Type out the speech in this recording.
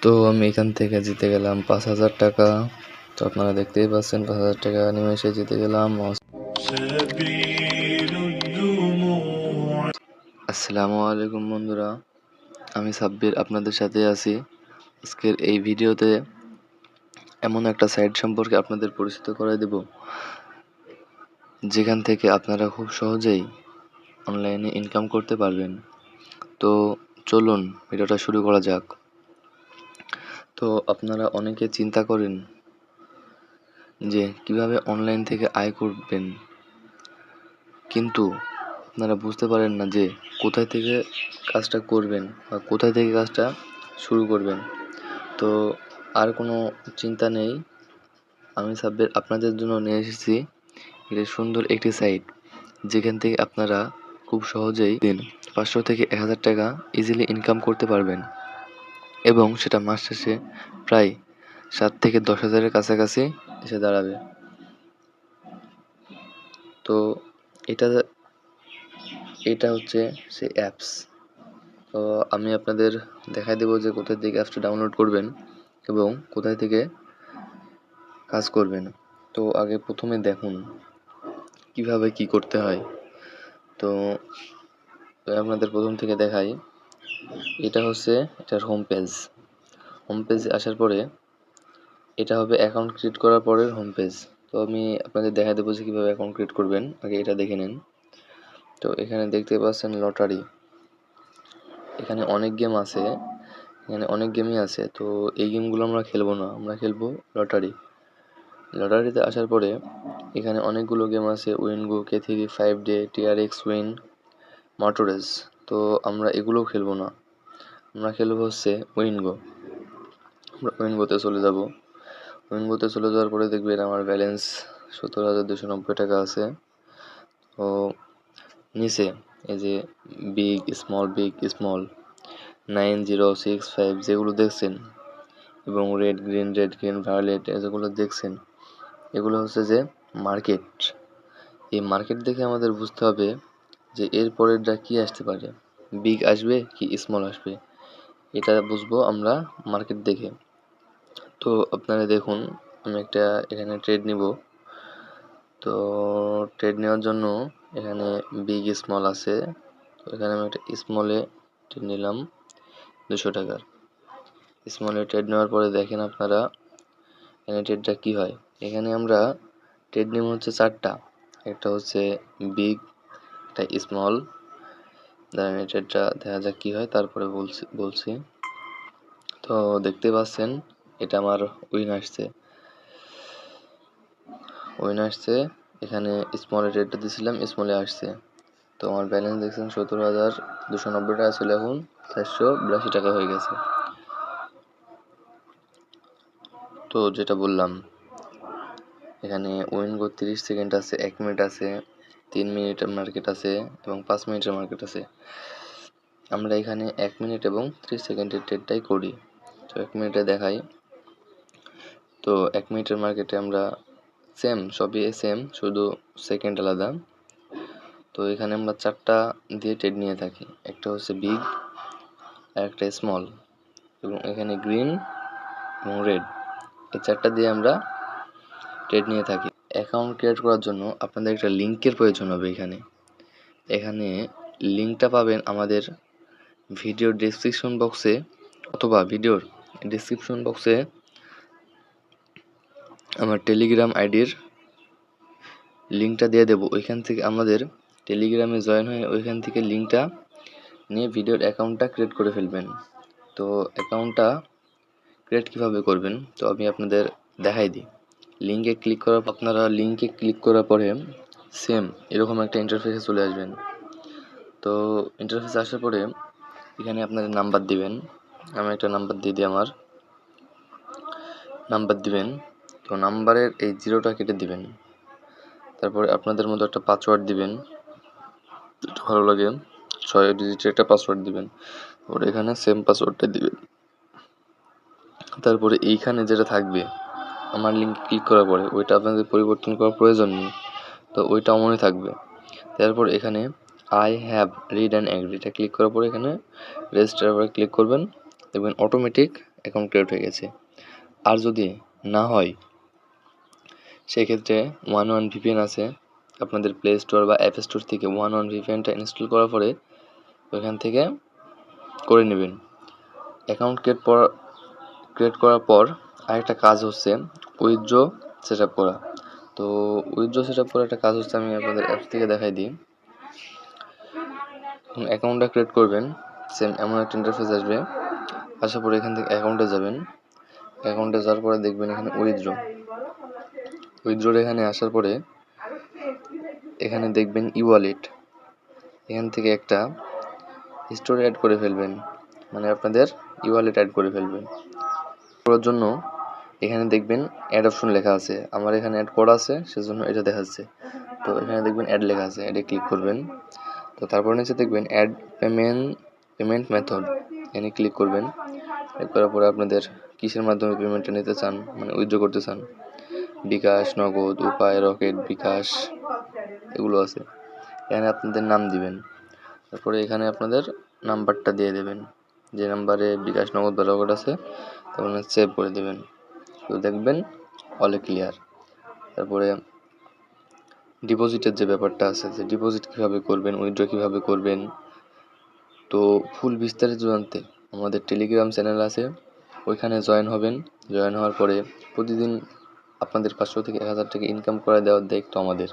তো আমি এখান থেকে জিতে গেলাম 5,000 টাকা। তো আপনারা দেখতেই পাচ্ছেন 5,000 টাকা নিমেষে জিতে গেলাম। আসসালামু আলাইকুম বন্ধুরা, আমি সাব্বির আপনাদের সাথে আছি। আজকের এই ভিডিওতে এমন একটা সাইট সম্পর্কে আপনাদের পরিচিত করাই দেব, যেখান থেকে আপনারা খুব সহজেই অনলাইনে ইনকাম করতে পারবেন। তো চলুন ভিডিওটা শুরু করা যাক। তো আপনারা অনেকে চিন্তা করেন যে কিভাবে অনলাইন থেকে আয় করবেন, কিন্তু আপনারা বুঝতে পারেন না যে কোথায় থেকে কাজটা করবেন বা কোথায় থেকে কাজটা শুরু করবেন। তো আর কোনো চিন্তা নেই, আমি সাব্বির আপনাদের জন্য নিয়ে এসেছি এটা সুন্দর একটি সাইট, যেখান থেকে আপনারা খুব সহজেই দিন 500 থেকে 1000 টাকা ইজিলি ইনকাম করতে পারবেন, এবং সেটা মাস শেষে প্রায় 7 থেকে 10,000-এর কাছাকাছি এসে দাঁড়াবে। তো এটা হচ্ছে সেই অ্যাপস। তো আমি আপনাদের দেখাই দেবো যে কোথায় থেকে অ্যাপসটা ডাউনলোড করবেন এবং কোথায় থেকে কাজ করবেন। তো আগে প্রথমে দেখুন কিভাবে কি করতে হয়। তো আপনাদের প্রথম থেকে দেখাই, এটা হচ্ছে এটার হোম পেজ। হোম পেজে আসার পরে এটা হবে অ্যাকাউন্ট ক্রিয়েট করার পরের হোম পেজ। তো আমি আপনাদের দেখাই দেবো যে কীভাবে অ্যাকাউন্ট ক্রিয়েট করবেন, আগে এটা দেখে নিন। তো এখানে দেখতে পাচ্ছেন লটারি, এখানে অনেক গেম আছে, এখানে অনেক গেমই আছে। তো এই গেমগুলো আমরা খেলবো না, আমরা খেলবো লটারি। লটারিতে আসার পরে এখানে অনেকগুলো গেম আছে, WinGo, K3, 5 day, TRX win, মোটরেজ। তো আমরা এগুলোও খেলবো না, আমরা খেলবো হচ্ছে উইনগো। আমরা উইনগোতে চলে যাব। উইনগোতে চলে যাওয়ার পরে দেখবেন আমার ব্যালেন্স 17,290 টাকা আছে। তো নিচে এই যে বিগ স্মল 9065 যেগুলো দেখছেন, এবং রেড গ্রিন ভায়োলেট যেগুলো দেখছেন, এগুলো হচ্ছে যে মার্কেট। এই মার্কেট দেখে আমাদের বুঝতে হবে যে এর পরেরটা কি আসতে পারে, বিগ আসবে কি স্মল আসবে, এটা বুঝবো আমরা মার্কেট দেখে। তো আপনারা দেখুন, আমি একটা এখানে ট্রেড নিব। তো ট্রেড নেওয়ার জন্য এখানে বিগ স্মল আছে, তো এখানে আমি একটা স্মলে ট্রেড নিলাম 200 টাকার। স্মলে ট্রেড নেওয়ার পরে দেখেন আপনারা এখানে ট্রেডটা কি হয়। এখানে আমরা ট্রেড নেব হচ্ছে 4টা, একটা হচ্ছে বিগ, একটা স্মল। দাঁড়ান এই ট্রেডটা দেখা যাক কি হয়, তারপরে বলছি। তো দেখতে পাচ্ছেন এটা আমার উইন আসছে। এখানে স্মলে ট্রেডটা দিয়েছিলাম, স্মলে আসছে। তো আমার ব্যালেন্স দেখছেন 17,290 টাকা ছিল, এখন 482 টাকা হয়ে গেছে। তো যেটা বললাম, এখানে উইনগো 30 সেকেন্ড আছে, 1 মিনিট আছে, 3 মিনিটের মার্কেট আছে এবং 5 মিনিটের মার্কেট আছে। আমরা এখানে 1 মিনিট এবং 30 সেকেন্ডের ট্রেডটাই করি। তো 1 মিনিটে দেখাই। তো 1 মিনিটের মার্কেটে আমরা সবই সেম, শুধু সেকেন্ড আলাদা। তো এখানে আমরা 4টা দিয়ে ট্রেড নিয়ে থাকি, একটা হচ্ছে বিগ, আর একটা স্মল, এবং এখানে গ্রিন এবং রেড। এই 4টা দিয়ে আমরা ট্রেড নিয়ে থাকি। অ্যাকাউন্ট ক্রিয়েট করার জন্য আপনাদের একটা লিঙ্কের প্রয়োজন হবে। এখানে লিঙ্কটা পাবেন আমাদের ভিডিওর ডেসক্রিপশন বক্সে, অথবা ভিডিওর ডেসক্রিপশন বক্সে আমার টেলিগ্রাম আইডির লিঙ্কটা দিয়ে দেবো। ওইখান থেকে আমাদের টেলিগ্রামে জয়েন হয়ে ওইখান থেকে লিঙ্কটা নিয়ে ভিডিওর অ্যাকাউন্টটা ক্রিয়েট করে ফেলবেন। তো অ্যাকাউন্টটা ক্রিয়েট কীভাবে করবেন, তো আমি আপনাদের দেখাই দিই। আপনারা লিঙ্কে ক্লিক করার পরে এরকম একটা ইন্টারফেসে চলে আসবেন। তো ইন্টারফেসে আসার পরে এখানে আপনাদের নাম্বার দিবেন। আমি একটা নাম্বার দিয়ে দিই, আমার নাম্বার দিবেন। তো নাম্বারের এই 0টা কেটে দিবেন। তারপরে আপনাদের মতো একটা পাসওয়ার্ড দিবেন, একটু ভালো লাগে 6 ডিজিটের একটা পাসওয়ার্ড দিবেন। তারপরে এখানে পাসওয়ার্ডটা দিবেন। তারপরে এইখানে যেটা থাকবে আমার লিঙ্কে ক্লিক করার পরে, ওইটা আপনাদের পরিবর্তন করার প্রয়োজন নেই, তো ওইটা মনে থাকবে। তারপর এখানে I have read and agree এটা ক্লিক করার পরে এখানে রেজিস্টার উপরে ক্লিক করবেন, দেখবেন অটোমেটিক অ্যাকাউন্ট ক্রিয়েট হয়ে গেছে। আর যদি না হয় সেই ক্ষেত্রে ওয়ান ভিপিএন আছে আপনাদের প্লে স্টোর বা অ্যাপ স্টোর থেকে ওয়ান ভিপিএনটা ইনস্টল করার পরে ওইখান থেকে করে নেবেন। অ্যাকাউন্ট ক্রিয়েট করার পর আরেকটা কাজ হচ্ছে উইথড্র সেট আপ করা। তো উইথড্র সেট আপ করার একটা কাজ হচ্ছে, আমি আপনাদের অ্যাপস থেকে দেখাই দিই। অ্যাকাউন্টটা ক্রিয়েট করবেন, সেম এমন একটা ইন্টারফেস আসবে। আসার পরে এখান থেকে অ্যাকাউন্টে যাবেন। অ্যাকাউন্টে যাওয়ার পরে দেখবেন এখানে উইথড্রোর এখানে আসার পরে এখানে দেখবেন ই ওয়ালেট। এখান থেকে একটা স্টোরি অ্যাড করে ফেলবেন, মানে আপনাদের ই ওয়ালেট অ্যাড করে ফেলবেন। করার জন্য এখানে দেখবেন অ্যাড অপশন লেখা আছে, আমার এখানে অ্যাড করা আছে সেজন্য এটা দেখাচ্ছে। তো এখানে দেখবেন অ্যাড লেখা আছে, অ্যাডে ক্লিক করবেন। তো তারপর নিচে দেখবেন অ্যাড পেমেন্ট মেথড, এখানে ক্লিক করবেন। ক্লিক করার পরে আপনাদের কিসের মাধ্যমে পেমেন্টটা নিতে চান, মানে উইথড্র করতে চান, বিকাশ, নগদ, উপায়, রকেট, বিকাশ এগুলো আছে। এখানে আপনাদের নাম দিবেন, তারপরে এখানে আপনাদের নাম্বারটা দিয়ে দেবেন, যে নাম্বারে বিকাশ, নগদ বা রকেট আছে তখন সেভ করে দেবেন। তো দেখবেন অলে ক্লিয়ার। তারপরে ডিপোজিটের যে ব্যাপারটা আছে, যে ডিপোজিট কীভাবে করবেন, উইথড্র কীভাবে করবেন, তো ফুল বিস্তারিত জানতে আমাদের টেলিগ্রাম চ্যানেল আছে, ওইখানে জয়েন হবেন। জয়েন হওয়ার পরে প্রতিদিন আপনাদের 500 থেকে 1000 টাকা ইনকাম করে দেওয়ার দায়িত্ব আমাদের।